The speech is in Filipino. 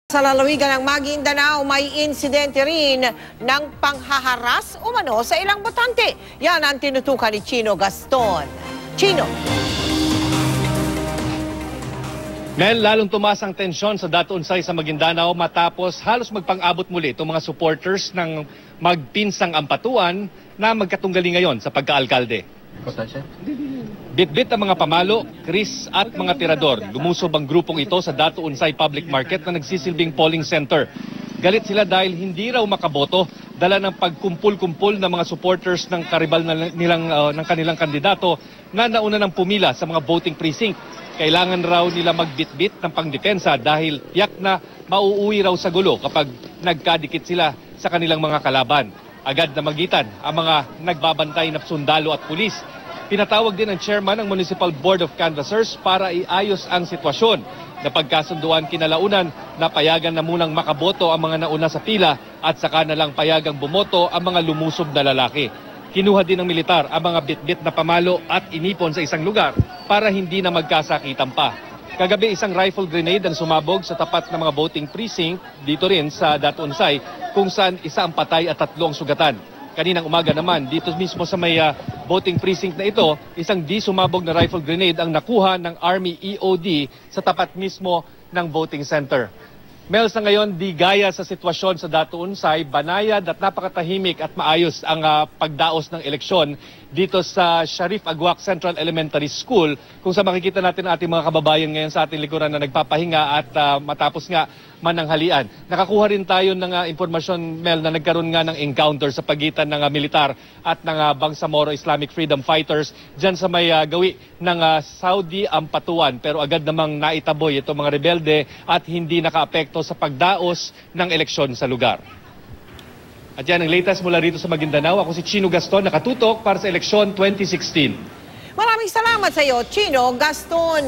Sa lalawigan ng Maguindanao, may insidente rin ng panghaharas umano sa ilang botante. Yan ang tinutukan ni Chino Gaston. Chino. Ngayon, lalong tumaas ang tensyon sa Dato Unsay sa Maguindanao matapos halos magpang-abot muli itong mga supporters ng magpinsang ampatuan na magkatunggali ngayon sa pagkaalkalde. Bitbit ang mga pamalo, kris at mga tirador. Lumusob ang grupong ito sa Dato Unsay Public Market na nagsisilbing polling center. Galit sila dahil hindi raw makaboto, dala ng pagkumpul-kumpul ng mga supporters ng karibal ng kanilang kandidato na nauna ng pumila sa mga voting precinct. Kailangan raw nila magbitbit ng pangdepensa dahil tiyak na mauuwi raw sa gulo kapag nagkadikit sila sa kanilang mga kalaban. Agad na magitan ang mga nagbabantay na sundalo at pulis. Pinatawag din ng chairman ng Municipal Board of Canvassers para iayos ang sitwasyon. Napagkasunduan kinalaunan na payagan na munang makaboto ang mga nauna sa pila at saka na lang payagang bumoto ang mga lumusob na lalaki. Kinuha din ng militar ang mga bitbit na pamalo at inipon sa isang lugar para hindi na magkasakitan pa. Kagabi isang rifle grenade ang sumabog sa tapat ng mga voting precinct dito rin sa Dato Unsay kung saan isa ang patay at 3 ang sugatan. Kaninang umaga naman, dito mismo sa may voting precinct na ito, isang di sumabog na rifle grenade ang nakuha ng Army EOD sa tapat mismo ng voting center. Mel, sa ngayon, di gaya sa sitwasyon sa Dato Unsay, banayad at napakatahimik at maayos ang pagdaos ng eleksyon dito sa Sharif Aguac Central Elementary School, kung sa makikita natin ang ating mga kababayan ngayon sa ating likuran na nagpapahinga at matapos nga mananghalian. Nakakuha rin tayo ng impormasyon, Mel, na nagkaroon nga ng encounter sa pagitan ng militar at ng Bangsamoro Islamic Freedom Fighters dyan sa may gawi ng Saudi Ampatuan. Pero agad namang naitaboy itong mga rebelde at hindi nakaapekto sa pagdaos ng eleksyon sa lugar. At yan ang latest mula rito sa Maguindanao. Ako si Chino Gaston, nakatutok para sa eleksyon 2016. Maraming salamat sa iyo, Chino Gaston.